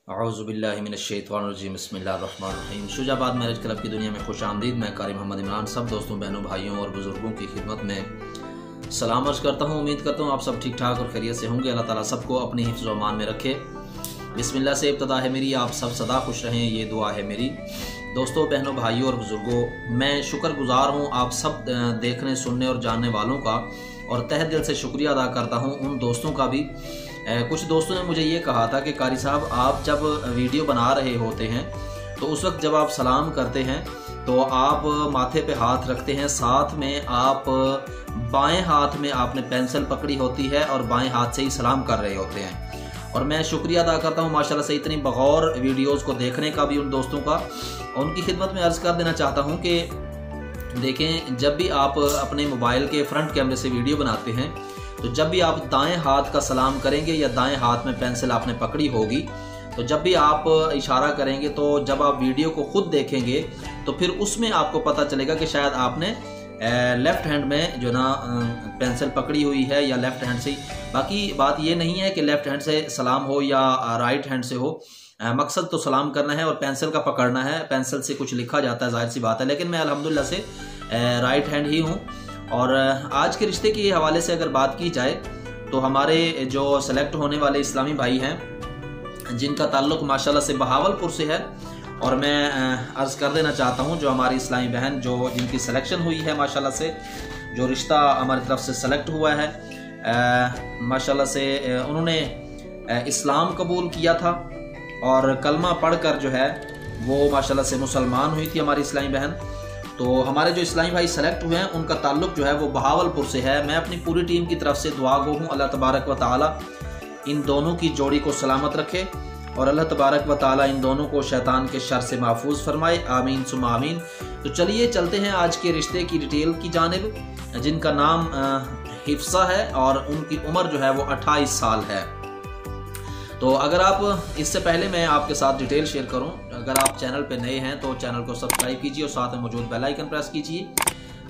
औज़ुबिल्लाहिमिनश्शैतानिर्रजीम बिस्मिल्लाहिर्रहमानिर्रहीम। Shujabad marriage club की दुनिया में खुश आमदीद। मैं कारी मोहम्मद इमरान सब दोस्तों, बहनों, भाइयों और बुज़ुर्गों की खिदमत में सलाम अर्ज़ करता हूँ। उम्मीद करता हूँ आप सब ठीक ठाक और खैरियत से होंगे। अल्लाह ताला सबको अपने हिफ्ज़ व अमान में रखे। बिस्मिल्लाह से इब्तिदा है मेरी, आप सब सदा खुश रहें, ये दुआ है मेरी। दोस्तों, बहनों, भाइयों और बुज़ुर्गों, मैं शुक्रगुज़ार हूँ आप सब देखने, सुनने और जानने वालों का, और तहे दिल से शुक्रिया अदा करता हूँ उन दोस्तों का भी। कुछ दोस्तों ने मुझे ये कहा था कि कारी साहब, आप जब वीडियो बना रहे होते हैं तो उस वक्त जब आप सलाम करते हैं तो आप माथे पे हाथ रखते हैं, साथ में आप बाएं हाथ में आपने पेंसिल पकड़ी होती है और बाएं हाथ से ही सलाम कर रहे होते हैं। और मैं शुक्रिया अदा करता हूँ माशाल्लाह से इतनी बगौर वीडियोज़ को देखने का भी उन दोस्तों का। उनकी खिदमत में अर्ज़ कर देना चाहता हूँ कि देखें, जब भी आप अपने मोबाइल के फ्रंट कैमरे से वीडियो बनाते हैं तो जब भी आप दाएं हाथ का सलाम करेंगे या दाएं हाथ में पेंसिल आपने पकड़ी होगी, तो जब भी आप इशारा करेंगे तो जब आप वीडियो को खुद देखेंगे तो फिर उसमें आपको पता चलेगा कि शायद आपने लेफ़्ट हैंड में जो ना पेंसिल पकड़ी हुई है या लेफ़्ट हैंड से। बाकी बात ये नहीं है कि लेफ़्ट हैंड से सलाम हो या राइट हैंड से हो, मकसद तो सलाम करना है और पेंसिल का पकड़ना है। पेंसिल से कुछ लिखा जाता है, जाहिर सी बात है, लेकिन मैं अल्हम्दुलिल्लाह से राइट हैंड ही हूँ। और आज के रिश्ते के हवाले से अगर बात की जाए तो हमारे जो सेलेक्ट होने वाले इस्लामी भाई हैं, जिनका ताल्लुक़ माशाल्लाह से बहावलपुर से है, और मैं अर्ज़ कर देना चाहता हूँ जो हमारी इस्लामी बहन जो जिनकी सिलेक्शन हुई है माशाल्लाह से, जो रिश्ता हमारी तरफ से सेलेक्ट हुआ है, माशाल्लाह से उन्होंने इस्लाम कबूल किया था और कलमा पढ़कर जो है वो माशाल्लाह से मुसलमान हुई थी हमारी इस्लामी बहन। तो हमारे जो इस्लामी भाई सेलेक्ट हुए हैं उनका ताल्लुक़ जो है वो बहावलपुर से है। मैं अपनी पूरी टीम की तरफ से दुआ गो हूँ, अल्लाह तबारक व ताला इन दोनों की जोड़ी को सलामत रखे और अल्लाह तबारक व ताला इन दोनों को शैतान के शर से महफूज फरमाए, आमीन सुम्मा आमीन। तो चलिए चलते हैं आज के रिश्ते की डिटेल की जानिब, जिनका नाम हिफ्सा है और उनकी उम्र जो है वो 28 साल है। तो अगर आप, इससे पहले मैं आपके साथ डिटेल शेयर करूं, अगर आप चैनल पे नए हैं तो चैनल को सब्सक्राइब कीजिए और साथ में मौजूद बेल आइकन प्रेस कीजिए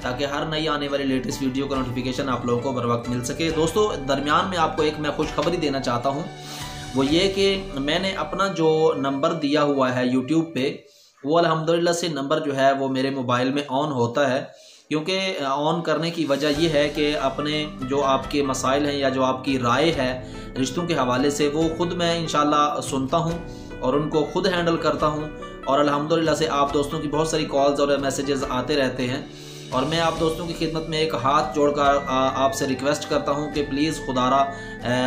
ताकि हर नई आने वाली लेटेस्ट वीडियो का नोटिफिकेशन आप लोगों को बर वक्त मिल सके। दोस्तों, दरमियान में आपको एक मैं खुशखबरी देना चाहता हूं, वो ये कि मैंने अपना जो नंबर दिया हुआ है यूट्यूब पे, वो अल्हम्दुलिल्लाह से नंबर जो है वो मेरे मोबाइल में ऑन होता है। क्योंकि ऑन करने की वजह यह है कि अपने जो आपके मसाइल हैं या जो आपकी राय है रिश्तों के हवाले से, वो ख़ुद मैं इंशाल्लाह सुनता हूँ और उनको खुद हैंडल करता हूँ। और अल्हम्दुलिल्लाह से आप दोस्तों की बहुत सारी कॉल्स और मैसेजेस आते रहते हैं, और मैं आप दोस्तों की खिदमत में एक हाथ जोड़कर आपसे रिक्वेस्ट करता हूँ कि प्लीज़ खुदारा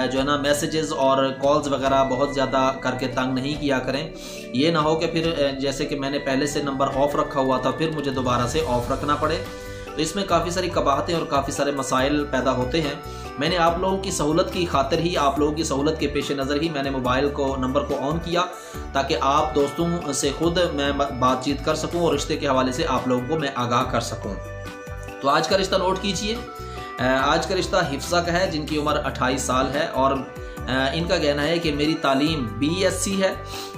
जो है ना मैसेजेस और कॉल्स वगैरह बहुत ज़्यादा करके तंग नहीं किया करें। ये ना हो कि फिर जैसे कि मैंने पहले से नंबर ऑफ़ रखा हुआ था फिर मुझे दोबारा से ऑफ़ रखना पड़े, तो इसमें काफ़ी सारी कबाहतें और काफ़ी सारे मसाइल पैदा होते हैं। मैंने आप लोगों की सहूलत की खातिर ही, आप लोगों की सहूलत के पेश नज़र ही मैंने मोबाइल को नंबर को ऑन किया ताकि आप दोस्तों से खुद मैं बातचीत कर सकूं और रिश्ते के हवाले से आप लोगों को मैं आगाह कर सकूं। तो आज का रिश्ता नोट कीजिए। आज का रिश्ता हिफ्सा का है, जिनकी उम्र 28 साल है और इनका कहना है कि मेरी तालीम BSc है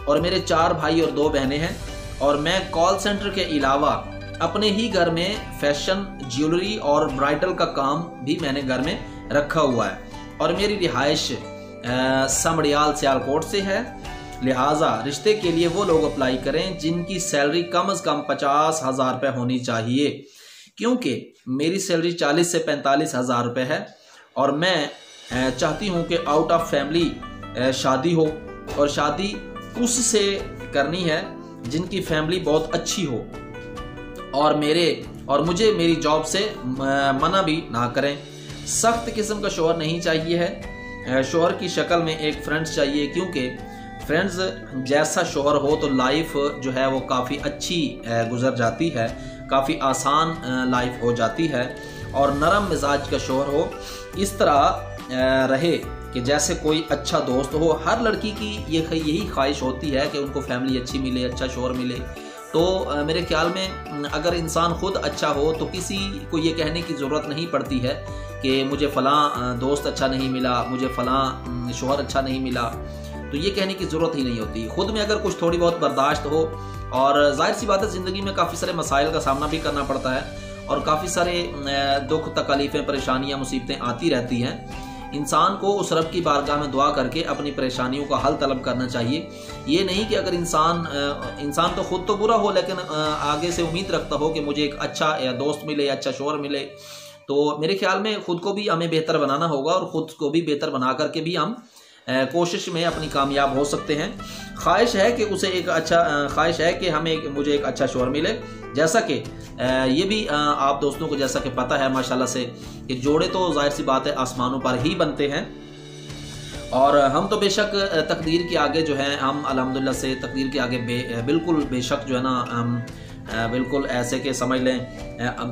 और मेरे 4 भाई और 2 बहनें हैं, और मैं कॉल सेंटर के अलावा अपने ही घर में फैशन, ज्वेलरी और ब्राइडल का काम भी मैंने घर में रखा हुआ है, और मेरी रिहाइश समड़ियाल सियालकोट से है। लिहाजा रिश्ते के लिए वो लोग अप्लाई करें जिनकी सैलरी कम से कम 50,000 रुपये होनी चाहिए, क्योंकि मेरी सैलरी 40 से 45,000 रुपये है और मैं चाहती हूँ कि आउट ऑफ फैमिली शादी हो, और शादी उससे करनी है जिनकी फैमिली बहुत अच्छी हो और मुझे मेरी जॉब से मना भी ना करें। सख्त किस्म का शोहर नहीं चाहिए है, शोहर की शक्ल में एक फ्रेंड्स चाहिए, क्योंकि फ्रेंड्स जैसा शोहर हो तो लाइफ जो है वो काफ़ी अच्छी गुजर जाती है, काफ़ी आसान लाइफ हो जाती है, और नरम मिजाज का शोहर हो, इस तरह रहे कि जैसे कोई अच्छा दोस्त हो। हर लड़की की यही ख्वाहिश होती है कि उनको फैमिली अच्छी मिले, अच्छा शोहर मिले। तो मेरे ख्याल में अगर इंसान खुद अच्छा हो तो किसी को ये कहने की ज़रूरत नहीं पड़ती है कि मुझे फ़लाँ दोस्त अच्छा नहीं मिला, मुझे फ़लाँ शोहर अच्छा नहीं मिला, तो ये कहने की ज़रूरत ही नहीं होती। ख़ुद में अगर कुछ थोड़ी बहुत बर्दाश्त हो, और जाहिर सी बात है ज़िंदगी में काफ़ी सारे मसाइल का सामना भी करना पड़ता है और काफ़ी सारे दुख, तकलीफ़ें, परेशानियाँ, मुसीबतें आती रहती हैं। इंसान को उस रब की बारगाह में दुआ करके अपनी परेशानियों का हल तलब करना चाहिए। ये नहीं कि अगर इंसान तो खुद तो बुरा हो लेकिन आगे से उम्मीद रखता हो कि मुझे एक अच्छा दोस्त मिले, अच्छा शोहर मिले, तो मेरे ख्याल में खुद को भी हमें बेहतर बनाना होगा और ख़ुद को भी बेहतर बना करके भी हम कोशिश में अपनी कामयाब हो सकते हैं। ख्वाहिश है कि ख्वाहिश है कि मुझे एक अच्छा शोहर मिले, जैसा कि ये भी आप दोस्तों को जैसा कि पता है माशाल्लाह से कि जोड़े तो जाहिर सी बात है आसमानों पर ही बनते हैं, और हम तो बेशक तकदीर के आगे जो है हम अल्हम्दुलिल्लाह से तकदीर के आगे बिल्कुल बेशक जो है ना हम बिल्कुल ऐसे के समझ लें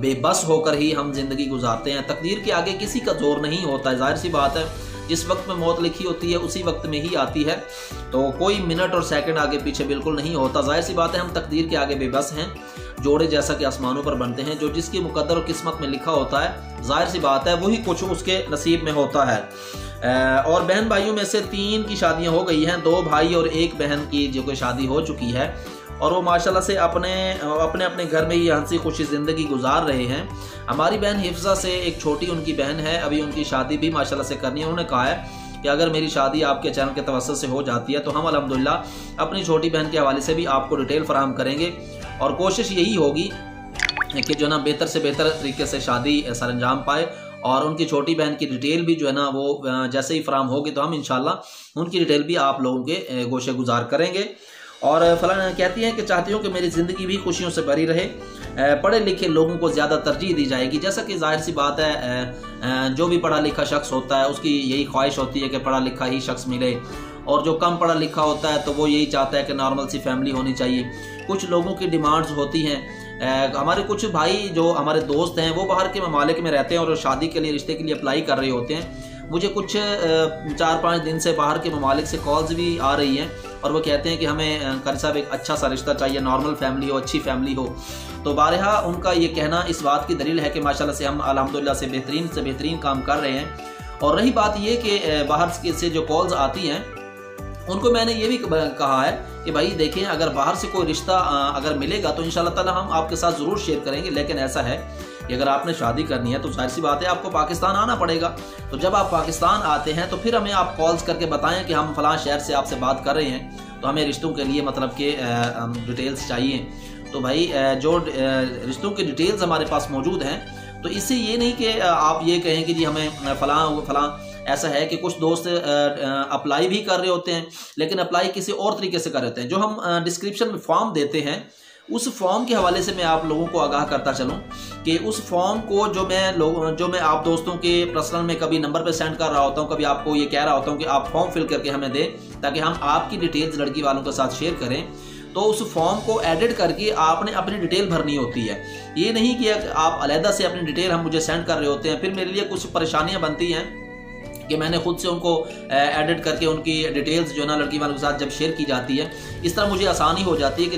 बेबस होकर ही हम ज़िंदगी गुजारते हैं। तकदीर के आगे किसी का जोर नहीं होता है, जाहिर सी बात है जिस वक्त में मौत लिखी होती है उसी वक्त में ही आती है, तो कोई मिनट और सेकंड आगे पीछे बिल्कुल नहीं होता। जाहिर सी बात है हम तकदीर के आगे बेबस हैं, जोड़े जैसा कि आसमानों पर बनते हैं, जो जिसकी मुकद्दर और किस्मत में लिखा होता है जाहिर सी बात है वही कुछ उसके नसीब में होता है। और बहन भाइयों में से 3 की शादियां हो गई हैं, 2 भाई और 1 बहन की जो कि शादी हो चुकी है, और वो माशाल्लाह से अपने घर में ही हंसी खुशी ज़िंदगी गुजार रहे हैं। हमारी बहन हिफ्ज़ा से एक छोटी उनकी बहन है, अभी उनकी शादी भी माशाल्लाह से करनी है। उन्होंने कहा है कि अगर मेरी शादी आपके चैनल के तवज्जुह से हो जाती है तो हम अल्हम्दुलिल्लाह अपनी छोटी बहन के हवाले से भी आपको डिटेल फराहम करेंगे, और कोशिश यही होगी कि जो ना बेहतर से बेहतर तरीके से शादी सरअंजाम पाए, और उनकी छोटी बहन की डिटेल भी जो है ना वो जैसे ही फराहम होगी तो हम इंशाल्लाह उनकी डिटेल भी आप लोगों के गोशे गुजार करेंगे। और फलाना कहती हैं कि चाहती हूँ कि मेरी ज़िंदगी भी खुशियों से भरी रहे, पढ़े लिखे लोगों को ज़्यादा तरजीह दी जाएगी। जैसा कि जाहिर सी बात है जो भी पढ़ा लिखा शख्स होता है उसकी यही ख्वाहिश होती है कि पढ़ा लिखा ही शख्स मिले, और जो कम पढ़ा लिखा होता है तो वो यही चाहता है कि नॉर्मल सी फैमिली होनी चाहिए। कुछ लोगों की डिमांड्स होती हैं, हमारे कुछ भाई जो हमारे दोस्त हैं वो बाहर के ममालिक में रहते हैं और शादी के लिए रिश्ते के लिए अप्लाई कर रहे होते हैं। मुझे कुछ 4-5 दिन से बाहर के ममालिक से कॉल्स भी आ रही हैं और वो कहते हैं कि हमें कारी साहब एक अच्छा सा रिश्ता चाहिए, नॉर्मल फैमिली हो, अच्छी फैमिली हो। तो बारहा उनका ये कहना इस बात की दलील है कि माशाल्लाह से हम अल्हम्दुलिल्लाह से बेहतरीन काम कर रहे हैं। और रही बात ये कि बाहर से जो कॉल्स आती हैं उनको मैंने ये भी कहा है कि भाई देखें अगर बाहर से कोई रिश्ता अगर मिलेगा तो इंशाल्लाह ताला हम आपके साथ ज़रूर शेयर करेंगे, लेकिन ऐसा है कि अगर आपने शादी करनी है तो जाहिर सी बात है आपको पाकिस्तान आना पड़ेगा। तो जब आप पाकिस्तान आते हैं तो फिर हमें आप कॉल्स करके बताएं कि हम फलां शहर से आपसे बात कर रहे हैं, तो हमें रिश्तों के लिए मतलब कि डिटेल्स चाहिए। तो भाई जो रिश्तों की डिटेल्स हमारे पास मौजूद हैं, तो इससे ये नहीं कि आप ये कहें कि जी हमें फलां ऐसा है कि कुछ दोस्त अप्लाई भी कर रहे होते हैं लेकिन अप्लाई किसी और तरीके से कर रहे होते हैं। जो हम डिस्क्रिप्शन में फॉर्म देते हैं उस फॉर्म के हवाले से मैं आप लोगों को आगाह करता चलूं कि उस फॉर्म को जो मैं आप दोस्तों के पर्सनल में कभी नंबर पे सेंड कर रहा होता हूं, कभी आपको ये कह रहा होता हूं कि आप फॉर्म फिल करके हमें दें ताकि हम आपकी डिटेल्स लड़की वालों के साथ शेयर करें। तो उस फॉर्म को एडिट करके आपने अपनी डिटेल भरनी होती है। ये नहीं कि आप अलहदा से अपनी डिटेल हम मुझे सेंड कर रहे होते हैं, फिर मेरे लिए कुछ परेशानियाँ बनती हैं कि मैंने खुद से उनको एडिट करके उनकी डिटेल्स जो है ना लड़की वालों के साथ जब शेयर की जाती है, इस तरह मुझे आसानी हो जाती है कि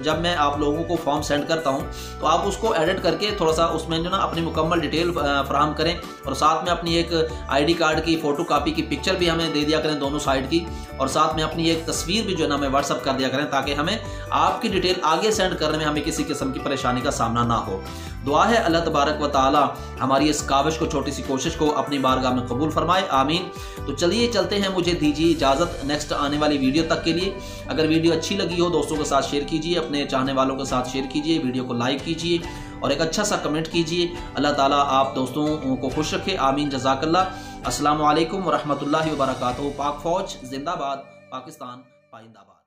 जब मैं आप लोगों को फॉर्म सेंड करता हूं तो आप उसको एडिट करके थोड़ा सा उसमें जो ना अपनी मुकम्मल डिटेल फराहम करें, और साथ में अपनी एक आईडी कार्ड की फ़ोटो कापी की पिक्चर भी हमें दे दिया करें दोनों साइड की, और साथ में अपनी एक तस्वीर भी जो है ना हमें व्हाट्सअप कर दिया करें ताकि हमें आपकी डिटेल आगे सेंड करने में हमें किसी किस्म की परेशानी का सामना ना हो। दुआ है अल्लाह तबारक व तआला हमारी इस काविश को, छोटी सी कोशिश को अपनी बारगाह में कबूल फरमाए, आमीन। तो चलिए चलते हैं, मुझे दीजिए इजाज़त नेक्स्ट आने वाली वीडियो तक के लिए। अगर वीडियो अच्छी लगी हो दोस्तों के साथ शेयर कीजिए, अपने चाहने वालों के साथ शेयर कीजिए, वीडियो को लाइक कीजिए और एक अच्छा सा कमेंट कीजिए। अल्लाह ताला आप दोस्तों को खुश रखे, आमीन, जज़ाकल्लाह। अस्सलामु अलैकुम व रहमतुल्लाहि व बरकातुहू। पाक फौज जिंदाबाद, पाकिस्तान पाइंदाबाद।